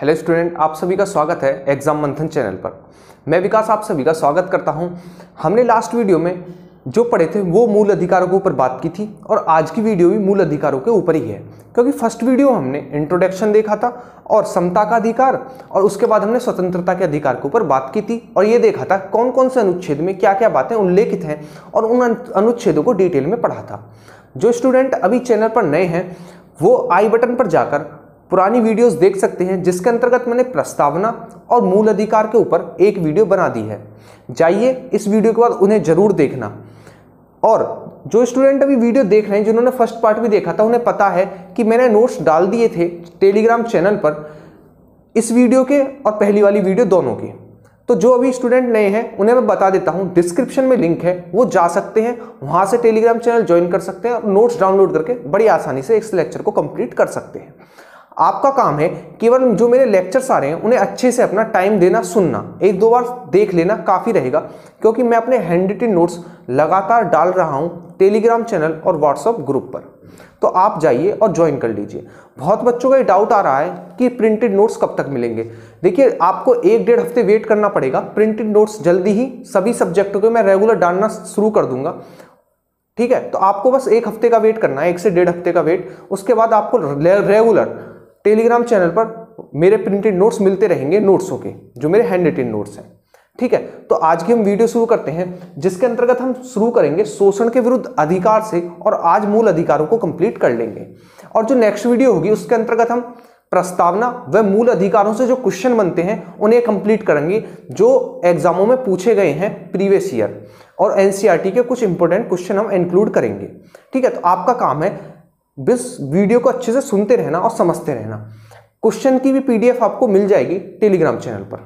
Hello student, आप सभी का स्वागत है एग्जाम मंथन चैनल पर। मैं विकास आप सभी का स्वागत करता हूं। हमने लास्ट वीडियो में जो पढ़े थे वो मूल अधिकारों के ऊपर बात की थी और आज की वीडियो भी मूल अधिकारों के ऊपर ही है, क्योंकि फर्स्ट वीडियो हमने इंट्रोडक्शन देखा था और समता का अधिकार और उसके बाद हमने स्वतंत्रता के अधिकार के ऊपर बात की थी और ये देखा था कौन कौन से अनुच्छेद में क्या क्या बातें उल्लेखित हैं और उन अनुच्छेदों को डिटेल में पढ़ा था। जो स्टूडेंट अभी चैनल पर नए हैं वो आई बटन पर जाकर पुरानी वीडियोस देख सकते हैं, जिसके अंतर्गत मैंने प्रस्तावना और मूल अधिकार के ऊपर एक वीडियो बना दी है। जाइए इस वीडियो के बाद उन्हें जरूर देखना। और जो स्टूडेंट अभी वीडियो देख रहे हैं, जिन्होंने फर्स्ट पार्ट भी देखा था, उन्हें पता है कि मैंने नोट्स डाल दिए थे टेलीग्राम चैनल पर इस वीडियो के और पहली वाली वीडियो दोनों के। तो जो अभी स्टूडेंट नए हैं उन्हें मैं बता देता हूं, डिस्क्रिप्शन में लिंक है, वो जा सकते हैं, वहां से टेलीग्राम चैनल ज्वाइन कर सकते हैं और नोट्स डाउनलोड करके बड़ी आसानी से इस लेक्चर को कंप्लीट कर सकते हैं। आपका काम है केवल जो मेरे लेक्चर्स आ रहे हैं उन्हें अच्छे से अपना टाइम देना, सुनना, एक दो बार देख लेना काफ़ी रहेगा, क्योंकि मैं अपने हैंड रिटन नोट्स लगातार डाल रहा हूं टेलीग्राम चैनल और व्हाट्सएप ग्रुप पर। तो आप जाइए और ज्वाइन कर लीजिए। बहुत बच्चों का ये डाउट आ रहा है कि प्रिंटेड नोट्स कब तक मिलेंगे। देखिए, आपको 1-1.5 हफ्ते वेट करना पड़ेगा। प्रिंटेड नोट्स जल्दी ही सभी सब्जेक्टों के मैं रेगुलर डालना शुरू कर दूंगा, ठीक है। तो आपको बस 1 हफ्ते का वेट करना है, 1 से 1.5 हफ्ते का वेट। उसके बाद आपको रेगुलर टेलीग्राम चैनल पर मेरे प्रिंटेड नोट्स मिलते रहेंगे, नोट्सों के जो मेरे हैंड रिटन नोट्स हैं, ठीक है। तो आज की हम वीडियो शुरू करते हैं, जिसके अंतर्गत हम शुरू करेंगे शोषण के विरुद्ध अधिकार से और आज मूल अधिकारों को कंप्लीट कर लेंगे। और जो नेक्स्ट वीडियो होगी उसके अंतर्गत हम प्रस्तावना व मूल अधिकारों से जो क्वेश्चन बनते हैं उन्हें कंप्लीट करेंगे, जो एग्जामों में पूछे गए हैं प्रीवियस ईयर, और एनसीईआरटी के कुछ इंपॉर्टेंट क्वेश्चन हम इंक्लूड करेंगे, ठीक है। तो आपका काम है बस वीडियो को अच्छे से सुनते रहना और समझते रहना। क्वेश्चन की भी पीडीएफ आपको मिल जाएगी टेलीग्राम चैनल पर।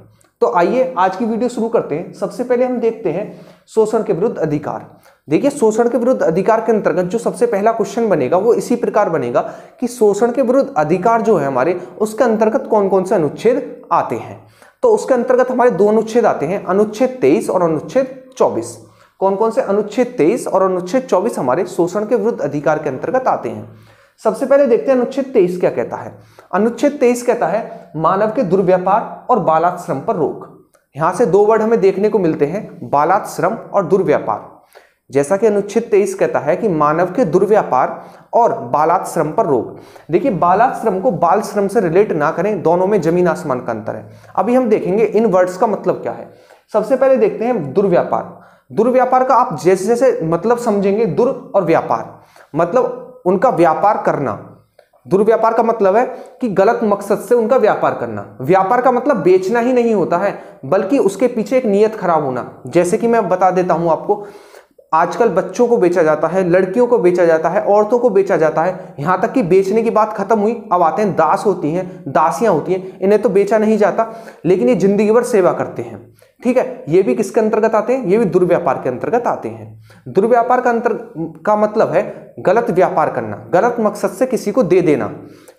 तो आइए आज की वीडियो शुरू करते हैं। सबसे पहले हम देखते हैं शोषण के विरुद्ध अधिकार। देखिए, शोषण के विरुद्ध अधिकार के अंतर्गत जो सबसे पहला क्वेश्चन बनेगा वो इसी प्रकार बनेगा कि शोषण के विरुद्ध अधिकार जो है हमारे, उसके अंतर्गत कौन कौन से अनुच्छेद आते हैं। तो उसके अंतर्गत हमारे 2 अनुच्छेद आते हैं, अनुच्छेद 23 और अनुच्छेद 24। कौन कौन से? अनुच्छेद 23 और अनुच्छेद 24 हमारे शोषण के विरुद्ध अधिकार के अंतर्गत आते हैं। सबसे पहले देखते हैं अनुच्छेद 23 क्या कहता है। अनुच्छेद 23 कहता है मानव के दुर्व्यापार और बालाश्रम पर रोक। यहां से 2 वर्ड हमें देखने को मिलते हैं, बालाश्रम और दुर्व्यापार। जैसा कि अनुच्छेद 23 कहता है कि मानव के दुर्व्यापार और बालाश्रम पर रोक। देखिए, बालाश्रम को बाल श्रम से रिलेट ना करें, दोनों में जमीन आसमान का अंतर है। अभी हम देखेंगे इन वर्ड्स का मतलब क्या है। सबसे पहले देखते हैं दुर्व्यापार। दुर्व्यापार का आप जैसे जैसे मतलब समझेंगे, दुर और व्यापार मतलब उनका व्यापार करना। दुर्व्यापार का मतलब है कि गलत मकसद से उनका व्यापार करना। व्यापार का मतलब बेचना ही नहीं होता है, बल्कि उसके पीछे एक नियत खराब होना। जैसे कि मैं बता देता हूं आपको, आजकल बच्चों को बेचा जाता है, लड़कियों को बेचा जाता है, औरतों को बेचा जाता है। यहां तक कि बेचने की बात खत्म हुई, अब आते हैं दास होती हैं, दासियां होती हैं। इन्हें तो बेचा नहीं जाता, लेकिन ये जिंदगी भर सेवा करते हैं, ठीक है। ये भी किसके अंतर्गत आते हैं? ये भी दुर्व्यापार के अंतर्गत आते हैं। दुर्व्यापार का मतलब है गलत व्यापार करना, गलत मकसद से किसी को दे देना,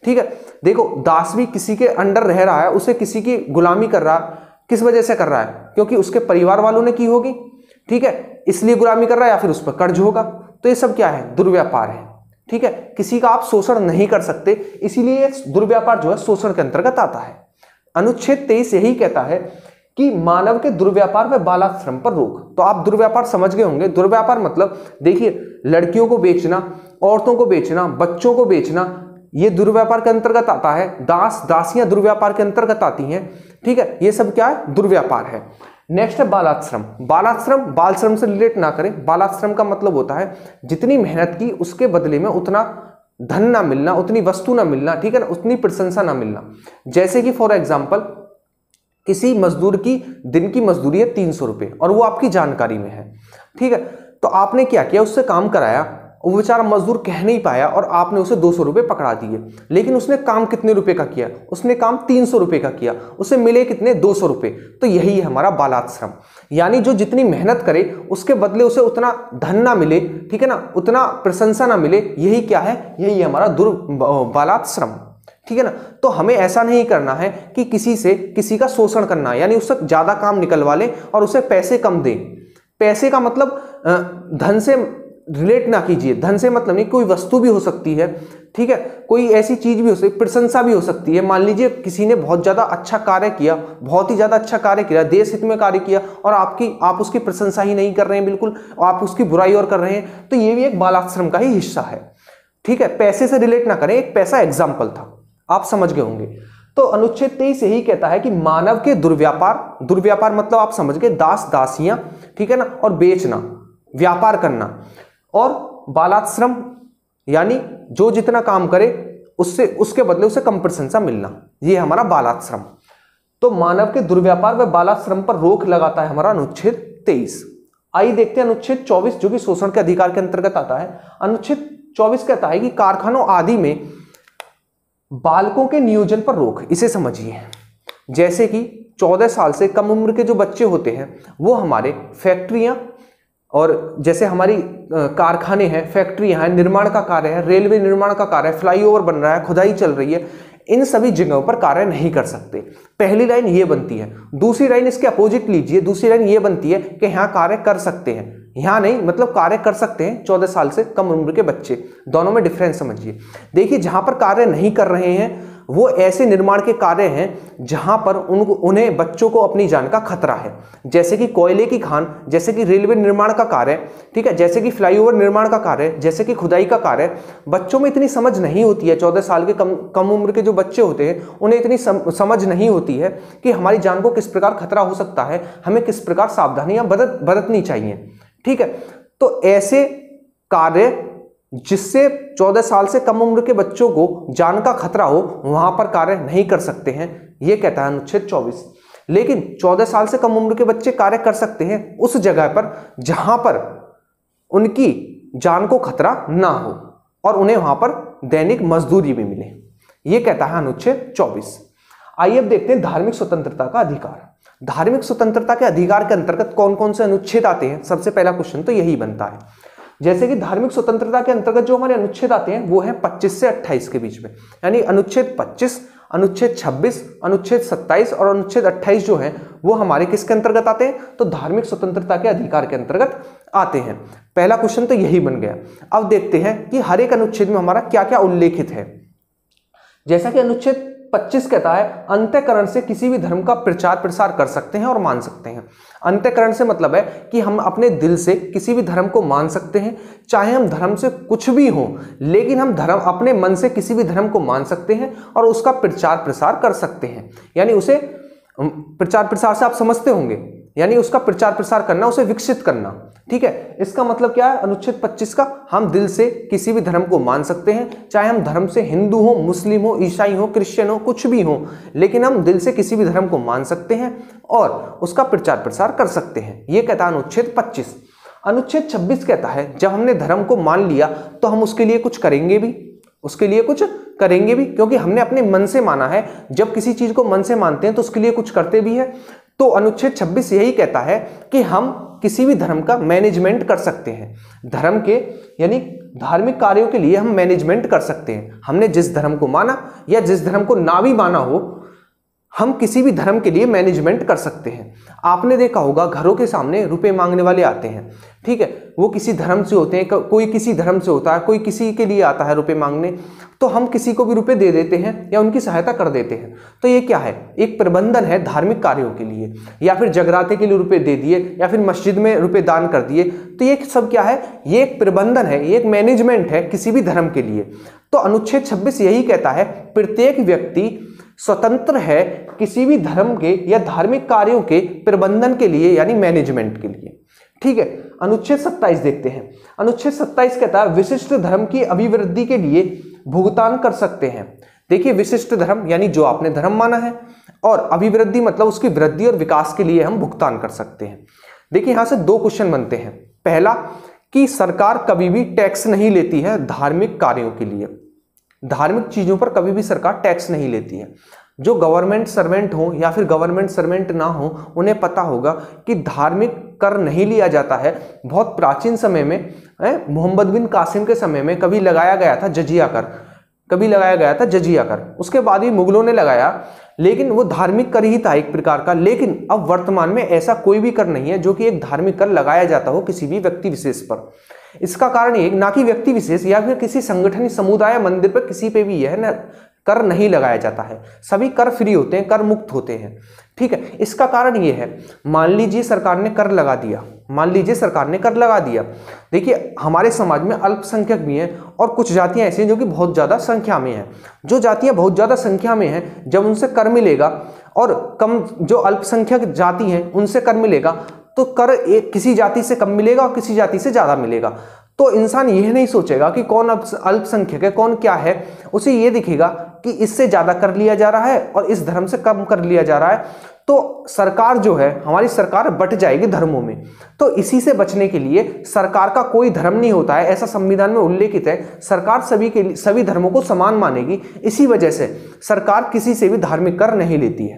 ठीक है। देखो, दास भी किसी के अंडर रह रहा है, उसे किसी की गुलामी कर रहा है। किस वजह से कर रहा है? क्योंकि उसके परिवार वालों ने की होगी, ठीक है, इसलिए गुलामी कर रहा है, या फिर उस पर कर्ज होगा। तो ये सब क्या है? दुर्व्यापार है, ठीक है। किसी का आप शोषण नहीं कर सकते, इसीलिए दुर्व्यापार जो है शोषण के अंतर्गत आता है। अनुच्छेद 23 यही कहता है कि मानव के दुर्व्यापार व बालाश्रम पर रोक। तो आप दुर्व्यापार समझ गए होंगे। दुर्व्यापार मतलब देखिए, लड़कियों को बेचना, औरतों को बेचना, बच्चों को बेचना, ये दुर्व्यापार के अंतर्गत आता है। दास दासियां दुर्व्यापार के अंतर्गत आती हैं, ठीक है। ये सब क्या है? दुर्व्यापार है। नेक्स्ट है बालाश्रम। बालाश्रम बाल श्रम से रिलेट ना करें। बालाश्रम का मतलब होता है जितनी मेहनत की उसके बदले में उतना धन ना मिलना, उतनी वस्तु ना मिलना, ठीक है ना, उतनी प्रशंसा ना मिलना। जैसे कि फॉर एग्जाम्पल, किसी मजदूर की दिन की मजदूरी है 300 रुपये और वो आपकी जानकारी में है, ठीक है। तो आपने क्या किया, उससे काम कराया, वो बेचारा मजदूर कह नहीं पाया और आपने उसे 200 रुपये पकड़ा दिए। लेकिन उसने काम कितने रुपए का किया? उसने काम 300 रुपये का किया, उसे मिले कितने? 200 रुपये। तो यही है हमारा बालाश्रम, यानी जो जितनी मेहनत करे उसके बदले उसे उतना धन ना मिले, ठीक है ना, उतना प्रशंसा ना मिले। यही क्या है? यही है हमारा बालाश्रम, ठीक है ना। तो हमें ऐसा नहीं करना है कि किसी से किसी का शोषण करना, यानी उससे ज्यादा काम निकलवा ले और उसे पैसे कम दे। पैसे का मतलब धन से रिलेट ना कीजिए। धन से मतलब नहीं, कोई वस्तु भी हो सकती है, ठीक है, कोई ऐसी चीज भी हो सकती है, प्रशंसा भी हो सकती है। मान लीजिए किसी ने बहुत ज्यादा अच्छा कार्य किया, बहुत ही ज्यादा अच्छा कार्य किया, देश हित में कार्य किया, और आप उसकी प्रशंसा ही नहीं कर रहे हैं बिल्कुल, और आप उसकी बुराई और कर रहे हैं, तो ये भी एक बालाश्रम का ही हिस्सा है, ठीक है। पैसे से रिलेट ना करें, एक पैसा एग्जाम्पल था, आप समझ गए होंगे। तो अनुच्छेद 23 यही कहता है कि मानव के दुर्व्यापार, दुर्व्यापार मतलब आप समझ गए, दास दासियां, ठीक है ना, और बेचना, व्यापार करना, और बालाश्रम यानी जो जितना काम करे उससे उसके बदले उसे कम प्रशंसा मिलना, ये हमारा बालाश्रम। तो मानव के दुर्व्यापार व बालाश्रम पर रोक लगाता है हमारा अनुच्छेद 23। आइए देखते हैं अनुच्छेद 24 जो कि शोषण के अधिकार के अंतर्गत आता है। अनुच्छेद 24 कहता है कि कारखानों आदि में बालकों के नियोजन पर रोक। इसे समझिए, जैसे कि 14 साल से कम उम्र के जो बच्चे होते हैं वो हमारे फैक्ट्रियां, और जैसे हमारी कारखाने हैं, फैक्ट्रियां हैं, निर्माण का कार्य है, रेलवे निर्माण का कार्य है, फ्लाईओवर बन रहा है, खुदाई चल रही है, इन सभी जगहों पर कार्य नहीं कर सकते। पहली लाइन ये बनती है। दूसरी लाइन इसके अपोजिट लीजिए, दूसरी लाइन ये बनती है कि यहाँ कार्य कर सकते हैं, यहाँ नहीं, मतलब कार्य कर सकते हैं 14 साल से कम उम्र के बच्चे। दोनों में डिफरेंस समझिए। देखिए, जहां पर कार्य नहीं कर रहे हैं वो ऐसे निर्माण के कार्य हैं जहां पर उन्हें बच्चों को अपनी जान का खतरा है, जैसे कि कोयले की खान, जैसे कि रेलवे निर्माण का कार्य, ठीक है, जैसे कि फ्लाईओवर निर्माण का कार्य, जैसे कि खुदाई का कार्य। बच्चों में इतनी समझ नहीं होती है, 14 साल के कम उम्र के जो बच्चे होते हैं उन्हें इतनी समझ नहीं होती है कि हमारी जान को किस प्रकार खतरा हो सकता है, हमें किस प्रकार सावधानियां बरतनी चाहिए, ठीक है। तो ऐसे कार्य जिससे 14 साल से कम उम्र के बच्चों को जान का खतरा हो, वहां पर कार्य नहीं कर सकते हैं, यह कहता है अनुच्छेद 24। लेकिन 14 साल से कम उम्र के बच्चे कार्य कर सकते हैं उस जगह पर जहां पर उनकी जान को खतरा ना हो और उन्हें वहां पर दैनिक मजदूरी भी मिले, यह कहता है अनुच्छेद 24। आइए अब देखते हैं धार्मिक स्वतंत्रता का अधिकार। धार्मिक स्वतंत्रता के अधिकार के अंतर्गत कौन कौन से अनुच्छेद आते हैं, सबसे पहला क्वेश्चन तो यही बनता है। जैसे कि धार्मिक स्वतंत्रता के अंतर्गत जो हमारे अनुच्छेद आते हैं वो है 25 से 28 के बीच में, यानी अनुच्छेद 25, अनुच्छेद 26, अनुच्छेद 27 और अनुच्छेद 28 जो है वो हमारे किसके अंतर्गत आते हैं, तो धार्मिक स्वतंत्रता के अधिकार के अंतर्गत आते हैं। पहला क्वेश्चन तो यही बन गया। अब देखते हैं कि हर एक अनुच्छेद में हमारा क्या क्या उल्लेखित है। जैसा कि अनुच्छेद 25 कहता है अंतःकरण से किसी भी धर्म का प्रचार प्रसार कर सकते हैं और मान सकते हैं। अंतःकरण से मतलब है कि हम अपने दिल से किसी भी धर्म को मान सकते हैं, चाहे हम धर्म से कुछ भी हो, लेकिन हम धर्म अपने मन से किसी भी धर्म को मान सकते हैं और उसका प्रचार प्रसार कर सकते हैं। यानी उसे प्रचार प्रसार से आप समझते होंगे, यानी उसका प्रचार प्रसार करना, उसे विकसित करना, ठीक है। इसका मतलब क्या है अनुच्छेद 25 का, हम दिल से किसी भी धर्म को मान सकते हैं, चाहे हम धर्म से हिंदू हो, मुस्लिम हो, ईसाई हो, क्रिश्चियन हो, कुछ भी हो, लेकिन हम दिल से किसी भी धर्म को मान सकते हैं और उसका प्रचार प्रसार कर सकते हैं, यह कहता है अनुच्छेद 25। अनुच्छेद 26 कहता है जब हमने धर्म को मान लिया तो हम उसके लिए कुछ करेंगे भी, उसके लिए कुछ करेंगे भी, क्योंकि हमने अपने मन से माना है। जब किसी चीज को मन से मानते हैं तो उसके लिए कुछ करते भी है। तो अनुच्छेद 26 यही कहता है कि हम किसी भी धर्म का मैनेजमेंट कर सकते हैं, धर्म के यानी धार्मिक कार्यों के लिए हम मैनेजमेंट कर सकते हैं। हमने जिस धर्म को माना या जिस धर्म को ना भी माना हो, हम किसी भी धर्म के लिए मैनेजमेंट कर सकते हैं। आपने देखा होगा घरों के सामने रुपए मांगने वाले आते हैं, ठीक है, वो किसी धर्म से होते हैं, कोई किसी धर्म से होता है, कोई किसी के लिए आता है रुपए मांगने, तो हम किसी को भी रुपए दे देते हैं या उनकी सहायता कर देते हैं। तो ये क्या है, एक प्रबंधन है धार्मिक कार्यों के लिए, या फिर जगराते के लिए रुपए दे दिए, या फिर मस्जिद में रुपए दान कर दिए। तो ये सब क्या है, ये एक प्रबंधन है, ये एक मैनेजमेंट है किसी भी धर्म के लिए। तो अनुच्छेद 26 यही कहता है प्रत्येक व्यक्ति स्वतंत्र है किसी भी धर्म के या धार्मिक कार्यों के प्रबंधन के लिए, यानी मैनेजमेंट के लिए, ठीक है। अनुच्छेद 27 देखते हैं। अनुच्छेद 27 कहता है विशिष्ट धर्म की अभिवृद्धि के लिए भुगतान कर सकते हैं। देखिए, विशिष्ट धर्म यानी जो आपने धर्म माना है, और अभिवृद्धि मतलब उसकी वृद्धि और विकास के लिए हम भुगतान कर सकते हैं। देखिए, यहां से दो क्वेश्चन बनते हैं। पहला कि सरकार कभी भी टैक्स नहीं लेती है धार्मिक कार्यों के लिए, धार्मिक चीजों पर कभी भी सरकार टैक्स नहीं लेती है। जो गवर्नमेंट सर्वेंट हो या फिर गवर्नमेंट सर्वेंट ना हो, उन्हें पता होगा कि धार्मिक कर नहीं लिया जाता है। बहुत प्राचीन समय में मोहम्मद बिन कासिम के समय में कभी लगाया गया था जजिया कर, कभी लगाया गया था जजिया कर, उसके बाद ही मुगलों ने लगाया, लेकिन वो धार्मिक कर ही था एक प्रकार का। लेकिन अब वर्तमान में ऐसा कोई भी कर नहीं है जो कि एक धार्मिक कर लगाया जाता हो किसी भी व्यक्ति विशेष पर। इसका कारण ये ना कि व्यक्ति विशेष या फिर किसी संगठन, समुदाय, मंदिर पर किसी पे भी यह कर नहीं लगाया जाता है। सभी कर फ्री होते हैं, कर मुक्त होते हैं। ठीक है, इसका कारण ये है, मान लीजिए सरकार ने कर लगा दिया, मान लीजिए सरकार ने कर लगा दिया। देखिए हमारे समाज में अल्पसंख्यक भी हैं और कुछ जातियां ऐसी हैं जो कि बहुत ज़्यादा संख्या में हैं। जो जातियां बहुत ज़्यादा संख्या में हैं, जब उनसे कर मिलेगा और कम जो अल्पसंख्यक जाति हैं उनसे कर मिलेगा, तो कर एक किसी जाति से कम मिलेगा और किसी जाति से ज़्यादा मिलेगा। तो इंसान यह नहीं सोचेगा कि कौन अल्पसंख्यक है, कौन क्या है, उसे यह दिखेगा कि इससे ज़्यादा कर लिया जा रहा है और इस धर्म से कम कर लिया जा रहा है। तो सरकार जो है, हमारी सरकार बट जाएगी धर्मों में। तो इसी से बचने के लिए सरकार का कोई धर्म नहीं होता है, ऐसा संविधान में उल्लेखित है। सरकार सभी धर्मों को समान मानेगी। इसी वजह से सरकार किसी से भी धार्मिक कर नहीं लेती है,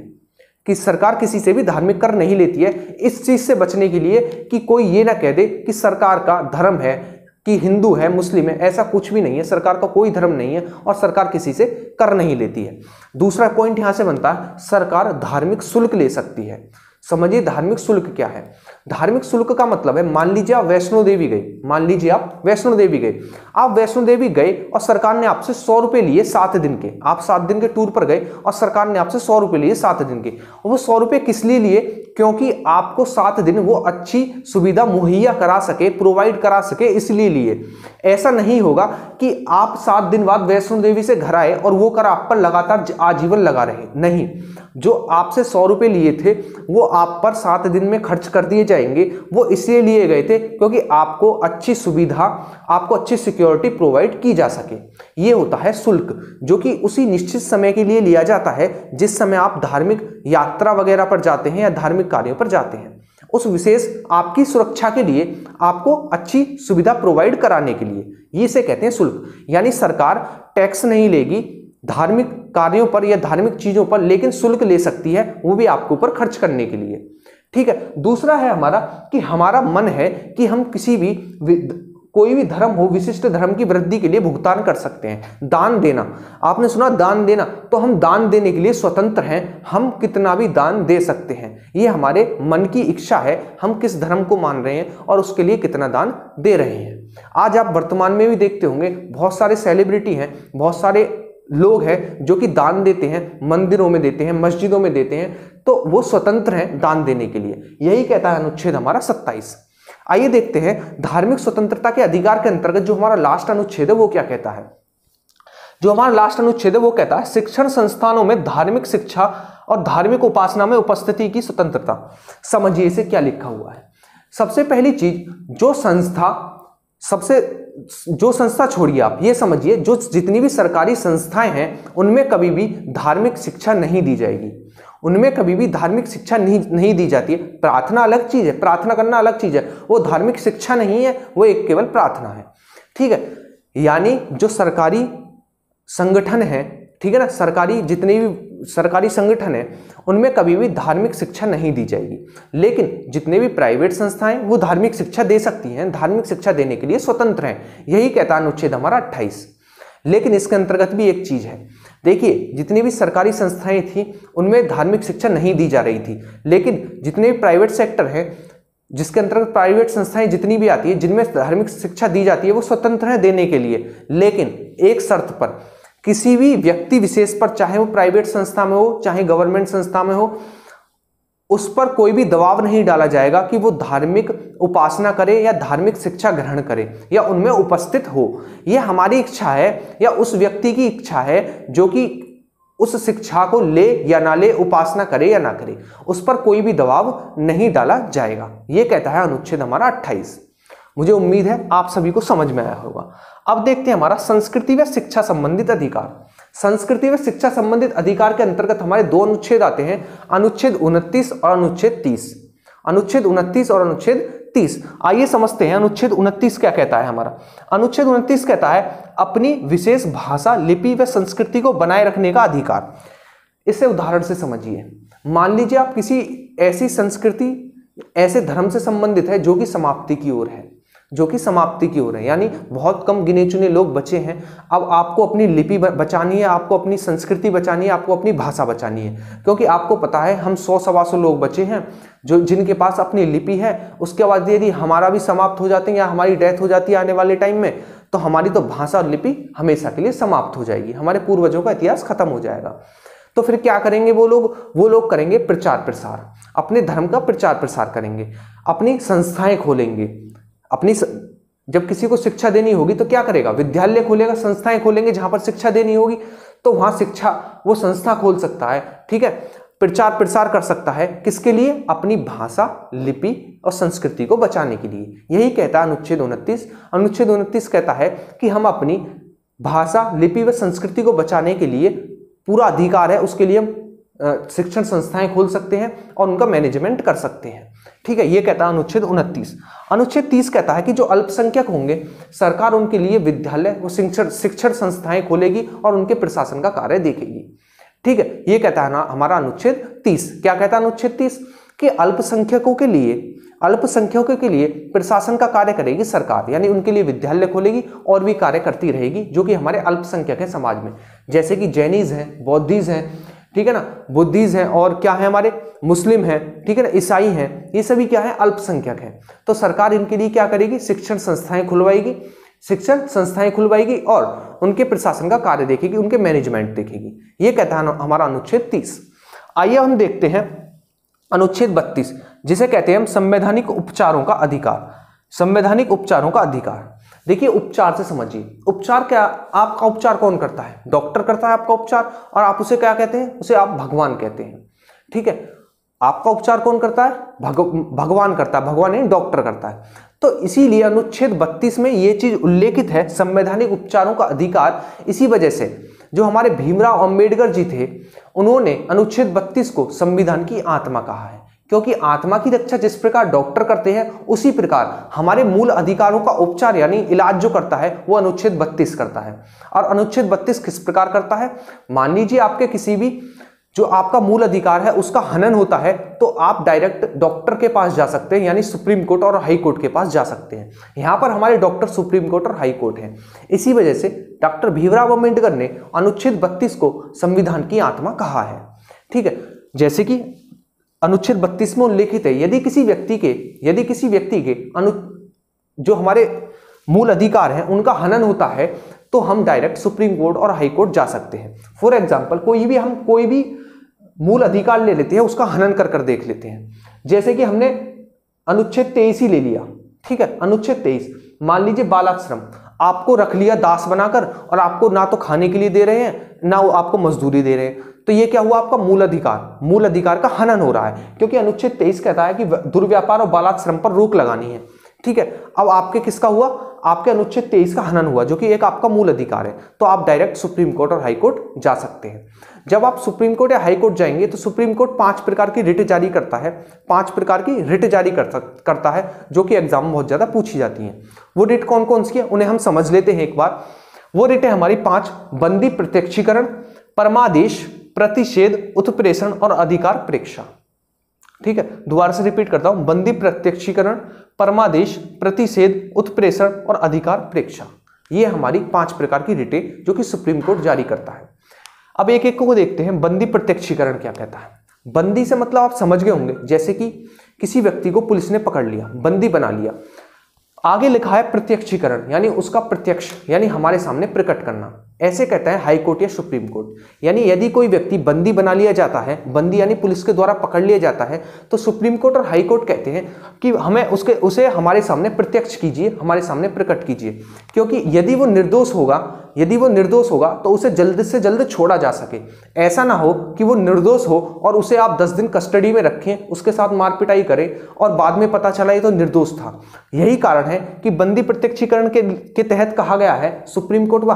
कि सरकार किसी से भी धार्मिक कर नहीं लेती है, इस चीज से बचने के लिए कि कोई ये ना कह दे कि सरकार का धर्म है कि हिंदू है, मुस्लिम है। ऐसा कुछ भी नहीं है, सरकार का कोई धर्म नहीं है और सरकार किसी से कर नहीं लेती है। दूसरा पॉइंट यहां से बनता है, सरकार धार्मिक शुल्क ले सकती है। समझिए धार्मिक शुल्क क्या है। धार्मिक शुल्क का मतलब है, मान लीजिए आप वैष्णो देवी गए, मान लीजिए आप वैष्णो देवी गए, आप वैष्णो देवी गए और सरकार ने आपसे 100 रुपए लिए 7 दिन के। आप 7 दिन के टूर पर गए और सरकार ने आपसे 100 रुपए लिए 7 दिन के। और वो 100 रुपए किस लिए लिए? क्योंकि आपको 7 दिन वो अच्छी सुविधा मुहैया करा सके, प्रोवाइड करा सके, इसलिए लिए। ऐसा नहीं होगा कि आप 7 दिन बाद वैष्णो देवी से घर आए और वो कर आप पर लगातार आजीवन लगा रहे। नहीं, जो आपसे 100 रुपए लिए थे वो आप पर 7 दिन में खर्च कर दिए जाएंगे। वो इसलिए लिए गए थे क्योंकि आपको अच्छी सुविधा, आपको अच्छी सिक्योरिटी प्रोवाइड की जा सके। ये होता है शुल्क, जो कि उसी निश्चित समय के लिए लिया जाता है जिस समय आप धार्मिक यात्रा वगैरह पर जाते हैं या धार्मिक कार्यों पर जाते हैं। उस विशेष आपकी सुरक्षा के लिए, आपको अच्छी सुविधा प्रोवाइड कराने के लिए, ये इसे कहते हैं शुल्क। यानी सरकार टैक्स नहीं लेगी धार्मिक कार्यों पर या धार्मिक चीजों पर, लेकिन शुल्क ले सकती है, वो भी आपके ऊपर खर्च करने के लिए। ठीक है, दूसरा है हमारा कि हमारा मन है कि हम किसी भी कोई भी धर्म हो, विशिष्ट धर्म की वृद्धि के लिए भुगतान कर सकते हैं। दान देना, आपने सुना दान देना, तो हम दान देने के लिए स्वतंत्र हैं, हम कितना भी दान दे सकते हैं। ये हमारे मन की इच्छा है, हम किस धर्म को मान रहे हैं और उसके लिए कितना दान दे रहे हैं। आज आप वर्तमान में भी देखते होंगे, बहुत सारे सेलिब्रिटी हैं, बहुत सारे लोग हैं जो कि दान देते हैं, मंदिरों में देते हैं, मस्जिदों में देते हैं, तो वो स्वतंत्र हैं दान देने के लिए। यही कहता है अनुच्छेद हमारा 27। आइए देखते हैं धार्मिक स्वतंत्रता के अधिकार के अंतर्गत जो हमारा लास्ट अनुच्छेद है वो क्या कहता है। जो हमारा लास्ट अनुच्छेद है वो कहता है शिक्षण संस्थानों में धार्मिक शिक्षा और धार्मिक उपासना में उपस्थिति की स्वतंत्रता। समझिए इसे क्या लिखा हुआ है। सबसे पहली चीज, जो संस्था छोड़िए आप, ये समझिए जो जितनी भी सरकारी संस्थाएं हैं उनमें कभी भी धार्मिक शिक्षा नहीं दी जाएगी, उनमें कभी भी धार्मिक शिक्षा नहीं दी जाती है। प्रार्थना अलग चीज है, प्रार्थना करना अलग चीज है, वो धार्मिक शिक्षा नहीं है, वो एक केवल प्रार्थना है। ठीक है, यानी जो सरकारी संगठन है, ठीक है ना, जितने भी सरकारी संगठन है उनमें कभी भी धार्मिक शिक्षा नहीं दी जाएगी। लेकिन जितने भी प्राइवेट संस्थाएं वो धार्मिक शिक्षा दे सकती हैं, धार्मिक शिक्षा देने के लिए स्वतंत्र हैं। यही कहता है अनुच्छेद हमारा 28। लेकिन इसके अंतर्गत भी एक चीज है, देखिए जितनी भी सरकारी संस्थाएं थी उनमें धार्मिक शिक्षा नहीं दी जा रही थी, लेकिन जितने भी प्राइवेट सेक्टर है जिसके अंतर्गत प्राइवेट संस्थाएं जितनी भी आती है जिनमें धार्मिक शिक्षा दी जाती है वो स्वतंत्र है देने के लिए। लेकिन एक शर्त पर, किसी भी व्यक्ति विशेष पर, चाहे वो प्राइवेट संस्था में हो चाहे गवर्नमेंट संस्था में हो, उस पर कोई भी दबाव नहीं डाला जाएगा कि वो धार्मिक उपासना करे या धार्मिक शिक्षा ग्रहण करे या उनमें उपस्थित हो। यह हमारी इच्छा है या उस व्यक्ति की इच्छा है जो कि उस शिक्षा को ले या ना ले, उपासना करे या ना करे, उस पर कोई भी दबाव नहीं डाला जाएगा। यह कहता है अनुच्छेद हमारा 28। मुझे उम्मीद है आप सभी को समझ में आया होगा। अब देखते हैं हमारा संस्कृति व शिक्षा संबंधित अधिकार। संस्कृति व शिक्षा संबंधित अधिकार के अंतर्गत हमारे 2 अनुच्छेद आते हैं, अनुच्छेद 29 और अनुच्छेद 30। अनुच्छेद 29 और अनुच्छेद 30। आइए समझते हैं अनुच्छेद 29 क्या कहता है हमारा। अनुच्छेद 29 कहता है अपनी विशेष भाषा, लिपि व संस्कृति को बनाए रखने का अधिकार। इसे उदाहरण से समझिए। मान लीजिए आप किसी ऐसी संस्कृति, ऐसे धर्म से संबंधित है जो कि समाप्ति की ओर है, जो कि समाप्ति की ओर है, यानी बहुत कम गिने चुने लोग बचे हैं। अब आपको अपनी लिपि बचानी है, आपको अपनी संस्कृति बचानी है, आपको अपनी भाषा बचानी है, क्योंकि आपको पता है हम 100-125 लोग बचे हैं जो जिनके पास अपनी लिपि है। उसके बाद यदि हमारा भी समाप्त हो जाते हैं या हमारी डेथ हो जाती है आने वाले टाइम में, तो हमारी तो भाषा और लिपि हमेशा के लिए समाप्त हो जाएगी, हमारे पूर्वजों का इतिहास खत्म हो जाएगा। तो फिर क्या करेंगे वो लोग करेंगे प्रचार प्रसार, अपने धर्म का प्रचार प्रसार करेंगे, अपनी संस्थाएं खोलेंगे। जब किसी को शिक्षा देनी होगी तो क्या करेगा, विद्यालय खोलेगा, संस्थाएं खोलेंगे जहां पर शिक्षा देनी होगी, तो वहां वो संस्था खोल सकता है। ठीक है, प्रचार प्रसार कर सकता है, किसके लिए, अपनी भाषा, लिपि और संस्कृति को बचाने के लिए। यही कहता है अनुच्छेद 29। अनुच्छेद 29 कहता है कि हम अपनी भाषा, लिपि व संस्कृति को बचाने के लिए पूरा अधिकार है, उसके लिए हम शिक्षण संस्थाएं खोल सकते हैं और उनका मैनेजमेंट कर सकते हैं। ठीक है, ये कहता है अनुच्छेद 29। अनुच्छेद 30 कहता है कि जो अल्पसंख्यक होंगे सरकार उनके लिए विद्यालय व शिक्षण संस्थाएं खोलेगी और उनके प्रशासन का कार्य देखेगी। ठीक है, ये कहता है ना हमारा अनुच्छेद 30। क्या कहता है अनुच्छेद 30 कि अल्पसंख्यकों के लिए प्रशासन का कार्य करेगी सरकार, यानी उनके लिए विद्यालय खोलेगी और भी कार्य करती रहेगी जो कि हमारे अल्पसंख्यक है समाज में, जैसे कि जैनीज हैं, बौद्धिज हैं, ठीक है ना, बुद्धिज हैं, और क्या है हमारे मुस्लिम हैं, ठीक है ना, ईसाई हैं, ये सभी क्या है, अल्पसंख्यक हैं। तो सरकार इनके लिए क्या करेगी, शिक्षण संस्थाएं खुलवाएगी और उनके प्रशासन का कार्य देखेगी, उनके मैनेजमेंट देखेगी। ये कहता है हमारा अनुच्छेद 30। आइए हम देखते हैं अनुच्छेद 32, जिसे कहते हैं हम संवैधानिक उपचारों का अधिकार। संवैधानिक उपचारों का अधिकार, देखिए उपचार से समझिए, उपचार क्या, आपका उपचार कौन करता है, डॉक्टर करता है आपका उपचार, और आप उसे क्या कहते हैं, उसे आप भगवान कहते हैं। ठीक है, आपका उपचार कौन करता है, भगवान करता है, भगवान नहीं डॉक्टर करता है। तो इसीलिए अनुच्छेद 32 में ये चीज उल्लेखित है, संवैधानिक उपचारों का अधिकार। इसी वजह से जो हमारे भीमराव अंबेडकर जी थे, उन्होंने अनुच्छेद 32 को संविधान की आत्मा कहा है, क्योंकि आत्मा की रक्षा जिस प्रकार डॉक्टर करते हैं उसी प्रकार हमारे मूल अधिकारों का उपचार यानी इलाज जो करता है वो अनुच्छेद 32 करता है। और अनुच्छेद 32 किस प्रकार करता है, मान लीजिए आपके किसी भी जो आपका मूल अधिकार है उसका हनन होता है, तो आप डायरेक्ट डॉक्टर के पास जा सकते हैं, यानी सुप्रीम कोर्ट और हाई कोर्ट के पास जा सकते हैं। यहां पर हमारे डॉक्टर सुप्रीम कोर्ट और हाई कोर्ट हैं। इसी वजह से डॉक्टर भीमराव अंबेडकर ने अनुच्छेद 32 को संविधान की आत्मा कहा है। ठीक है, जैसे कि अनुच्छेद 32 में उल्लेखित है, यदि किसी व्यक्ति के जो हमारे मूल अधिकार हैं उनका हनन होता है तो हम डायरेक्ट सुप्रीम कोर्ट और हाई कोर्ट जा सकते हैं। फॉर एग्जाम्पल कोई भी मूल अधिकार ले लेते हैं, उसका हनन कर देख लेते हैं। जैसे कि हमने अनुच्छेद 23 ही ले लिया। ठीक है, अनुच्छेद 23, मान लीजिए बालाश्रम, आपको रख लिया दास बनाकर और आपको ना तो खाने के लिए दे रहे हैं ना वो आपको मजदूरी दे रहे हैं, तो ये क्या हुआ, आपका मूल अधिकार का हनन हो रहा है, क्योंकि अनुच्छेद 23 कहता है कि दुर्व्यापार और बालाश्रम पर रोक लगानी है। ठीक है, अब आपके किसका हुआ, आपके अनुच्छेद 23 का हनन हुआ, जो कि एक आपका मूल अधिकार है, तो आप डायरेक्ट सुप्रीम कोर्ट और हाई कोर्ट जा सकते हैं। जब आप सुप्रीम कोर्ट या हाई कोर्ट जाएंगे तो सुप्रीम कोर्ट 5 प्रकार की रिट जारी करता है, 5 प्रकार की रिट जारी करता है, जो कि एग्जाम में बहुत ज्यादा पूछी जाती हैं। वो रिट कौन कौन सी है उन्हें हम समझ लेते हैं एक बार। वो रिट है हमारी 5, बंदी प्रत्यक्षीकरण, परमादेश, प्रतिषेध, उत्प्रेषण और अधिकार प्रेक्षा। ठीक है, दोबारा से रिपीट करता हूं, बंदी प्रत्यक्षीकरण, परमादेश, प्रतिषेध, उत्प्रेषण और अधिकार प्रेक्षा। ये हमारी 5 प्रकार की रिटें जो कि सुप्रीम कोर्ट जारी करता है। अब एक एक को देखते हैं। बंदी प्रत्यक्षीकरण क्या कहता है, बंदी से मतलब आप समझ गए होंगे, जैसे कि किसी व्यक्ति को पुलिस ने पकड़ लिया, बंदी बना लिया। आगे लिखा है प्रत्यक्षीकरण, यानी उसका प्रत्यक्ष यानी हमारे सामने प्रकट करना। ऐसे कहता है हाई कोर्ट या सुप्रीम कोर्ट। यानी यदि कोई व्यक्ति बंदी बना लिया जाता है, बंदी यानी पुलिस के द्वारा पकड़ लिया जाता है, तो सुप्रीम कोर्ट और हाई कोर्ट कहते हैं कि हमें उसे हमारे सामने प्रत्यक्ष कीजिए, हमारे सामने प्रकट कीजिए, क्योंकि यदि वो निर्दोष होगा तो उसे जल्द से जल्द छोड़ा जा सके। ऐसा ना हो कि वो निर्दोष हो और उसे आप 10 दिन कस्टडी में रखें, उसके साथ मारपिटाई करें और बाद में पता चला ये तो निर्दोष था। यही कारण है कि बंदी प्रत्यक्षीकरण के तहत कहा गया है, सुप्रीम कोर्ट व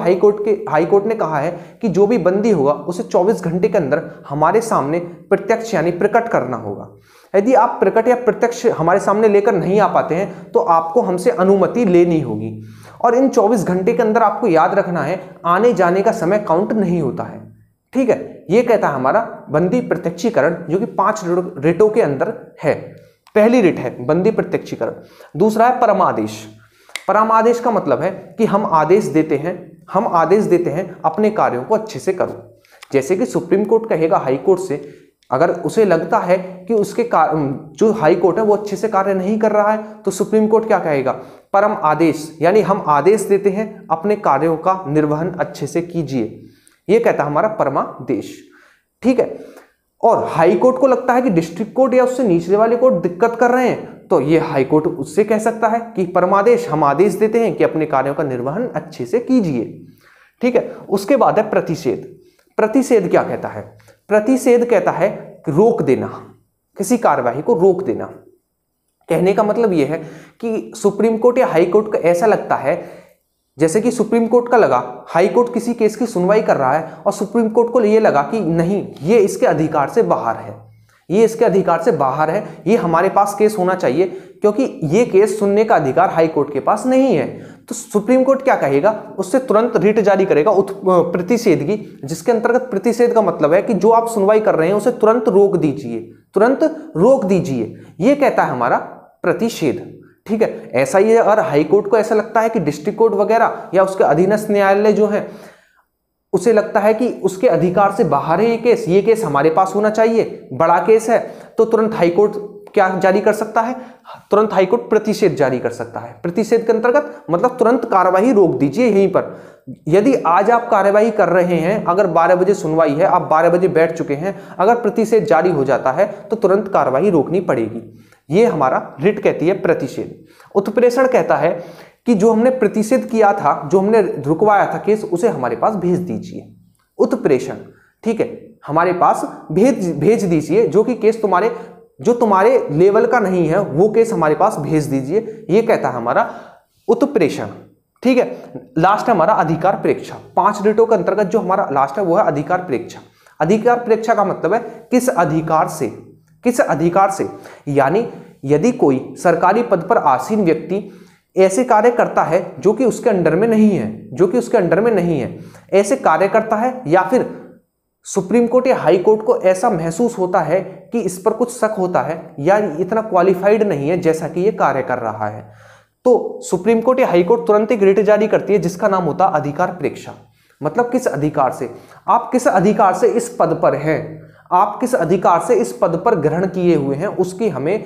हाई कोर्ट ने कहा है कि जो भी बंदी होगा उसे 24 घंटे के अंदर हमारे सामने प्रत्यक्ष यानी प्रकट करना होगा। यदि आप प्रकट या प्रत्यक्ष हमारे सामने लेकर नहीं आ पाते हैं तो आपको हमसे अनुमति लेनी होगी, और इन 24 घंटे के अंदर आपको याद रखना है आने जाने का समय काउंट नहीं होता है। ठीक है, ये कहता है हमारा बंदी प्रत्यक्षीकरण, जो कि 5 रिटों के अंदर है। पहली रिट है बंदी प्रत्यक्षीकरण। दूसरा है परमादेश। परमादेश का मतलब है कि हम आदेश देते हैं अपने कार्यों को अच्छे से करो। जैसे कि सुप्रीम कोर्ट कहेगा हाई कोर्ट से, अगर उसे लगता है कि उसके जो हाई कोर्ट है वो अच्छे से कार्य नहीं कर रहा है, तो सुप्रीम कोर्ट क्या कहेगा, परम आदेश, यानी हम आदेश देते हैं अपने कार्यों का निर्वहन अच्छे से कीजिए। ये कहता है हमारा परमादेश। ठीक है। और हाई कोर्ट को लगता है कि डिस्ट्रिक्ट कोर्ट या उससे निचले वाले कोर्ट दिक्कत कर रहे हैं, तो ये हाई कोर्ट उससे कह सकता है कि परमादेश, हम आदेश देते हैं कि अपने कार्यों का निर्वहन अच्छे से कीजिए। ठीक है। उसके बाद है प्रतिषेध। प्रतिषेध क्या कहता है? प्रतिषेध कहता है रोक देना, किसी कार्यवाही को रोक देना। कहने का मतलब यह है कि सुप्रीम कोर्ट या हाई कोर्ट को ऐसा लगता है, जैसे कि सुप्रीम कोर्ट का लगा हाई कोर्ट किसी केस की सुनवाई कर रहा है और सुप्रीम कोर्ट को ये लगा कि नहीं, ये इसके अधिकार से बाहर है, ये इसके अधिकार से बाहर है, ये हमारे पास केस होना चाहिए क्योंकि ये केस सुनने का अधिकार हाई कोर्ट के पास नहीं है। तो सुप्रीम कोर्ट क्या कहेगा, उससे तुरंत रिट जारी करेगा प्रतिषेध की, जिसके अंतर्गत प्रतिषेध का मतलब है कि जो आप सुनवाई कर रहे हैं उसे तुरंत रोक दीजिए, तुरंत रोक दीजिए। ये कहता है हमारा प्रतिषेध। ठीक है। ऐसा ही है अगर हाई कोर्ट को ऐसा लगता है कि डिस्ट्रिक्ट कोर्ट वगैरह या उसके अधीनस्थ न्यायालय जो है उसे लगता है कि उसके अधिकार से बाहर है ये केस हमारे पास होना चाहिए, बड़ा केस है, तो तुरंत हाई कोर्ट क्या जारी कर सकता है, तुरंत हाई कोर्ट प्रतिषेध जारी कर सकता है। प्रतिषेध के अंतर्गत मतलब तुरंत कार्यवाही रोक दीजिए यहीं पर। यदि आज आप कार्यवाही कर रहे हैं, अगर 12 बजे सुनवाई है, आप 12 बजे बैठ चुके हैं, अगर प्रतिषेध जारी हो जाता है तो तुरंत कार्यवाही रोकनी पड़ेगी। ये हमारा रिट कहती है प्रतिषेध। उत्प्रेषण कहता है कि जो हमने प्रतिषेध किया था, जो हमने रुकवाया था केस, उसे हमारे पास भेज दीजिए। उत्प्रेषण। ठीक है, हमारे पास भेज दीजिए, जो कि केस जो तुम्हारे लेवल का नहीं है वो केस हमारे पास भेज दीजिए। ये कहता है हमारा उत्प्रेषण। ठीक है। लास्ट है हमारा अधिकार प्रेक्षा। 5 रिटों के अंतर्गत जो हमारा लास्ट है वो है अधिकार प्रेक्षा। अधिकार प्रेक्षा का मतलब है किस अधिकार से, यानी यदि कोई सरकारी पद पर आसीन व्यक्ति ऐसे कार्य करता है जो कि उसके अंडर में नहीं है, ऐसे कार्य करता है, या फिर सुप्रीम कोर्ट या हाई कोर्ट को ऐसा महसूस होता है कि इस पर कुछ शक होता है या इतना क्वालिफाइड नहीं है जैसा कि ये कार्य कर रहा है, तो सुप्रीम कोर्ट या हाई कोर्ट तुरंत एक रिट जारी करती है जिसका नाम होता है अधिकार प्रेक्षा। मतलब किस अधिकार से, आप किस अधिकार से इस पद पर हैं, आप किस अधिकार से इस पद पर ग्रहण किए हुए हैं, उसकी हमें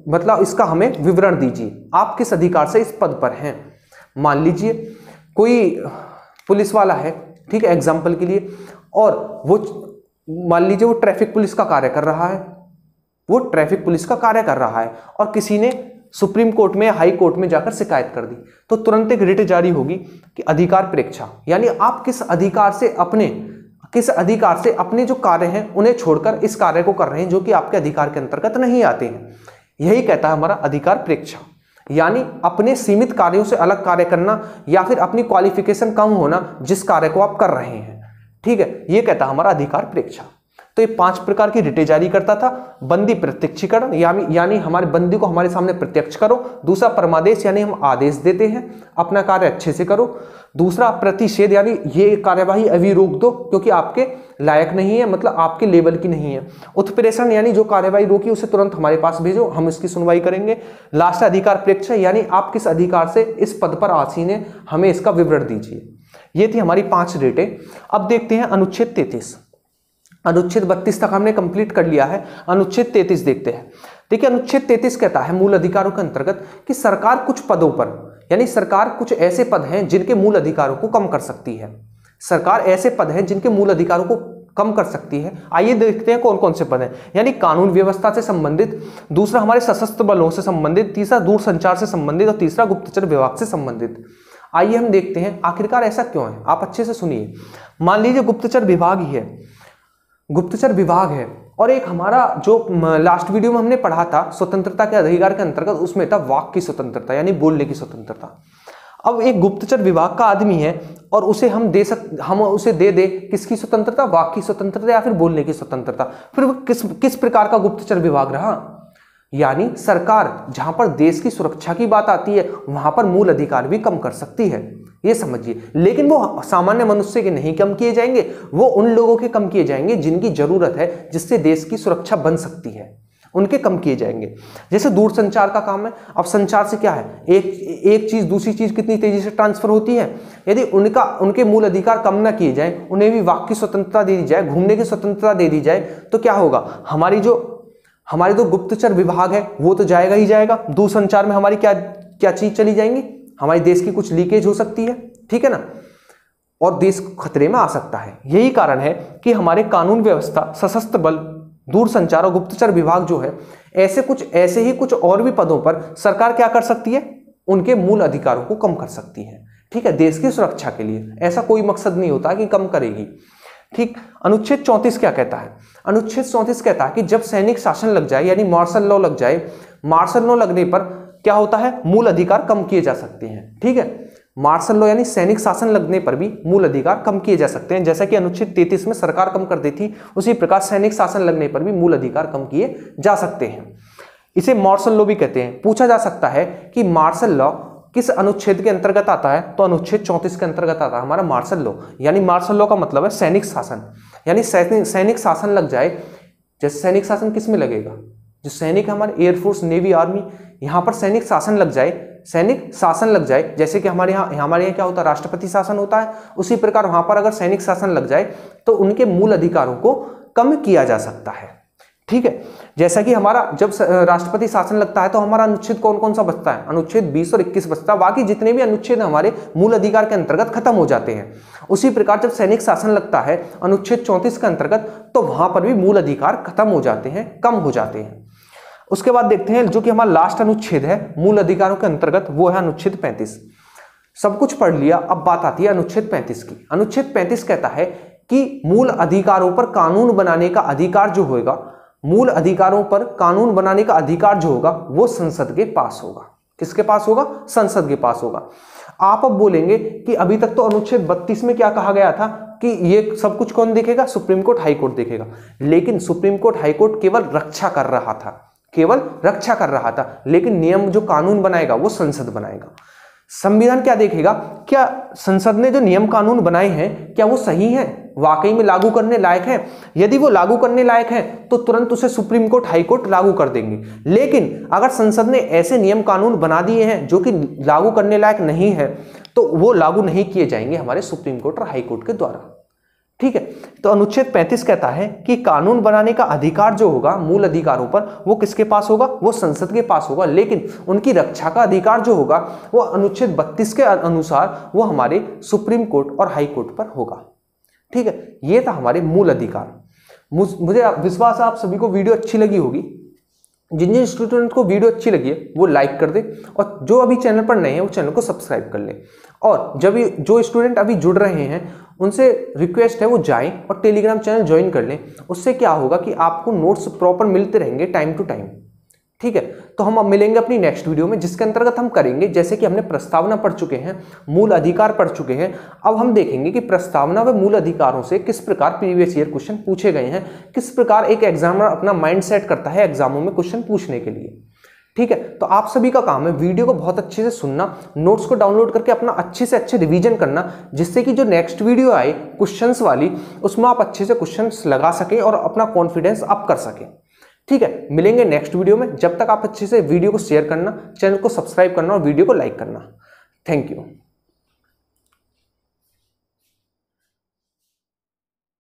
मतलब इसका हमें विवरण दीजिए। आप किस अधिकार से इस पद पर हैं। मान लीजिए कोई पुलिस वाला है, ठीक है, एग्जाम्पल के लिए, और वो मान लीजिए वो ट्रैफिक पुलिस का कार्य कर रहा है, और किसी ने सुप्रीम कोर्ट में, हाई कोर्ट में जाकर शिकायत कर दी, तो तुरंत एक रिट जारी होगी कि अधिकार प्रेक्षा, यानी आप किस अधिकार से अपने जो कार्य हैं उन्हें छोड़कर इस कार्य को कर रहे हैं जो कि आपके अधिकार के अंतर्गत नहीं आते हैं। यही कहता है हमारा अधिकार प्रेक्षा, यानी अपने सीमित कार्यों से अलग कार्य करना या फिर अपनी क्वालिफिकेशन कम होना जिस कार्य को आप कर रहे हैं। ठीक है, ये कहता है हमारा अधिकार प्रेक्षा। तो ये 5 प्रकार की रिटें जारी करता था। बंदी प्रत्यक्षीकरण, यानी हमारे बंदी को हमारे सामने प्रत्यक्ष करो। दूसरा परमादेश, यानी हम आदेश देते हैं अपना कार्य अच्छे से करो। दूसरा प्रतिषेध, यानी ये कार्यवाही अभी रोक दो क्योंकि आपके लायक नहीं है, मतलब आपके लेवल की नहीं है। उत्प्रेषण, यानी जो कार्यवाही रोकी उसे तुरंत हमारे पास भेजो, हम इसकी सुनवाई करेंगे। लास्ट अधिकार प्रेक्षा, यानी आप किस अधिकार से इस पद पर आसीन है, हमें इसका विवरण दीजिए। ये थी हमारी 5 रिटें। अब देखते हैं अनुच्छेद 33। अनुच्छेद 32 तक हमने कंप्लीट कर लिया है, अनुच्छेद 33 देखते हैं। देखिए अनुच्छेद 33 कहता है मूल अधिकारों के अंतर्गत कि सरकार कुछ पदों पर, यानी सरकार कुछ ऐसे पद हैं जिनके मूल अधिकारों को कम कर सकती है। सरकार ऐसे पद हैं जिनके मूल अधिकारों को कम कर सकती है। आइए देखते हैं कौन कौन से पद हैं। यानी कानून व्यवस्था से संबंधित, दूसरा हमारे सशस्त्र बलों से संबंधित, तीसरा दूरसंचार से संबंधित और तीसरा गुप्तचर विभाग से संबंधित। आइए हम देखते हैं आखिरकार ऐसा क्यों है। आप अच्छे से सुनिए। मान लीजिए गुप्तचर विभाग ही है, गुप्तचर विभाग है, और एक हमारा जो लास्ट वीडियो में हमने पढ़ा था स्वतंत्रता के अधिकार के अंतर्गत, उसमें था वाक की स्वतंत्रता, यानी बोलने की स्वतंत्रता। अब एक गुप्तचर विभाग का आदमी है और उसे हम उसे दे दे किसकी स्वतंत्रता, वाक की स्वतंत्रता या फिर बोलने की स्वतंत्रता, फिर वो किस प्रकार का गुप्तचर विभाग रहा। यानी सरकार जहां पर देश की सुरक्षा की बात आती है वहां पर मूल अधिकार भी कम कर सकती है, ये समझिए। लेकिन वो सामान्य मनुष्य के नहीं कम किए जाएंगे, वो उन लोगों के कम किए जाएंगे जिनकी जरूरत है, जिससे देश की सुरक्षा बन सकती है। उनके कम किए जाएंगे। जैसे दूरसंचार का काम है, अब संचार से क्या है, एक चीज दूसरी चीज कितनी तेजी से ट्रांसफर होती है। यदि उनके मूल अधिकार कम ना किए जाएं, उन्हें भी वाक की स्वतंत्रता दे दी जाए, घूमने की स्वतंत्रता दे दी जाए, तो क्या होगा, हमारी जो गुप्तचर विभाग है वो तो जाएगा ही जाएगा। दूरसंचार में हमारी क्या चीज चली जाएंगी, हमारे देश की कुछ लीकेज हो सकती है, ठीक है ना, और देश खतरे में आ सकता है। यही कारण है कि हमारे कानून व्यवस्था, सशस्त्र बल, दूरसंचार और गुप्तचर विभाग जो है, ऐसे ही कुछ और भी पदों पर सरकार क्या कर सकती है, उनके मूल अधिकारों को कम कर सकती है, ठीक है, देश की सुरक्षा के लिए। ऐसा कोई मकसद नहीं होता कि कम करेगी, ठीक। अनुच्छेद 34 क्या कहता है, अनुच्छेद 34 कहता है कि जब सैनिक शासन लग जाए यानी मार्शल लॉ लग जाए, मार्शल लॉ लगने पर क्या होता है, मूल अधिकार कम किए जा सकते हैं, ठीक है। मार्शल लॉ यानी सैनिक शासन लगने पर भी मूल अधिकार कम किए जा सकते हैं। जैसा कि अनुच्छेद 33 में सरकार कम कर देती, उसी प्रकार सैनिक शासन लगने पर भी मूल अधिकार कम किए जा सकते हैं। इसे मार्शल लॉ भी कहते हैं। पूछा जा सकता है कि मार्शल लॉ किस अनुच्छेद के अंतर्गत आता है, तो अनुच्छेद 34 के अंतर्गत आता है हमारा मार्शल लॉ। यानी मार्शल लॉ का मतलब है सैनिक शासन, यानी सैनिक शासन लग जाए। जैसे सैनिक शासन किस में लगेगा, जो सैनिक हमारे एयरफोर्स, नेवी, आर्मी, यहाँ पर सैनिक शासन लग जाए, सैनिक शासन लग जाए। जैसे कि हमारे यहाँ क्या होता है, राष्ट्रपति शासन होता है, उसी प्रकार वहां पर अगर सैनिक शासन लग जाए तो उनके मूल अधिकारों को कम किया जा सकता है, ठीक है। जैसा कि हमारा जब राष्ट्रपति शासन लगता है तो हमारा अनुच्छेद कौन कौन सा बचता है, अनुच्छेद 20 और 21 बचता है, बाकी जितने भी अनुच्छेद हमारे मूल अधिकार के अंतर्गत खत्म हो जाते हैं। उसी प्रकार जब सैनिक शासन लगता है अनुच्छेद 34 के अंतर्गत, तो वहां पर भी मूल अधिकार खत्म हो जाते हैं, कम हो जाते हैं। उसके बाद देखते हैं जो कि हमारा लास्ट अनुच्छेद है मूल अधिकारों के अंतर्गत, वो है अनुच्छेद 35। सब कुछ पढ़ लिया, अब बात आती है अनुच्छेद 35 की। अनुच्छेद 35 कहता है कि मूल अधिकारों पर कानून बनाने का अधिकार जो होगा, मूल अधिकारों पर कानून बनाने का अधिकार जो होगा वो संसद के पास होगा। किसके पास होगा, संसद के पास होगा। आप अब बोलेंगे कि अभी तक तो अनुच्छेद 32 में क्या कहा गया था कि ये सब कुछ कौन देखेगा, सुप्रीम कोर्ट, हाई कोर्ट देखेगा। लेकिन सुप्रीम कोर्ट, हाई कोर्ट केवल रक्षा कर रहा था, केवल रक्षा कर रहा था, लेकिन नियम जो कानून बनाएगा वो संसद बनाएगा। संविधान क्या देखेगा, क्या संसद ने जो नियम कानून बनाए हैं क्या वो सही हैं, वाकई में लागू करने लायक है। यदि वो लागू करने लायक है तो तुरंत उसे सुप्रीम कोर्ट, हाई कोर्ट लागू कर देंगे। लेकिन अगर संसद ने ऐसे नियम कानून बना दिए हैं जो कि लागू करने लायक नहीं है, तो वो लागू नहीं किए जाएंगे हमारे सुप्रीम कोर्ट और हाई कोर्ट के द्वारा, ठीक है। तो अनुच्छेद 35 कहता है कि कानून बनाने का अधिकार जो होगा मूल अधिकारों पर, वो किसके पास होगा, वो संसद के पास होगा। लेकिन उनकी रक्षा का अधिकार जो होगा वो अनुच्छेद 32 के अनुसार वो हमारे सुप्रीम कोर्ट और हाई कोर्ट पर होगा, ठीक है। ये था हमारे मूल अधिकार। मुझे विश्वास है आप सभी को वीडियो अच्छी लगी होगी। जिन जिन स्टूडेंट को वीडियो अच्छी लगी है वो लाइक कर दे, और जो अभी चैनल पर नए हैं वो चैनल को सब्सक्राइब कर ले। और जो स्टूडेंट अभी जुड़ रहे हैं उनसे रिक्वेस्ट है वो जाएं और टेलीग्राम चैनल ज्वाइन कर लें। उससे क्या होगा कि आपको नोट्स प्रॉपर मिलते रहेंगे टाइम टू टाइम, ठीक है। तो हम अब मिलेंगे अपनी नेक्स्ट वीडियो में, जिसके अंतर्गत हम करेंगे, जैसे कि हमने प्रस्तावना पढ़ चुके हैं, मूल अधिकार पढ़ चुके हैं, अब हम देखेंगे कि प्रस्तावना व मूल अधिकारों से किस प्रकार प्रीवियस ईयर क्वेश्चन पूछे गए हैं, किस प्रकार एक एग्जामिनर अपना माइंड सेट करता है एग्जामों में क्वेश्चन पूछने के लिए, ठीक है। तो आप सभी का काम है वीडियो को बहुत अच्छे से सुनना, नोट्स को डाउनलोड करके अपना अच्छे से अच्छे रिवीजन करना, जिससे कि जो नेक्स्ट वीडियो आए क्वेश्चंस वाली, उसमें आप अच्छे से क्वेश्चंस लगा सकें और अपना कॉन्फिडेंस अप कर सकें, ठीक है। मिलेंगे नेक्स्ट वीडियो में। जब तक आप अच्छे से वीडियो को शेयर करना, चैनल को सब्सक्राइब करना और वीडियो को लाइक करना। Thank you.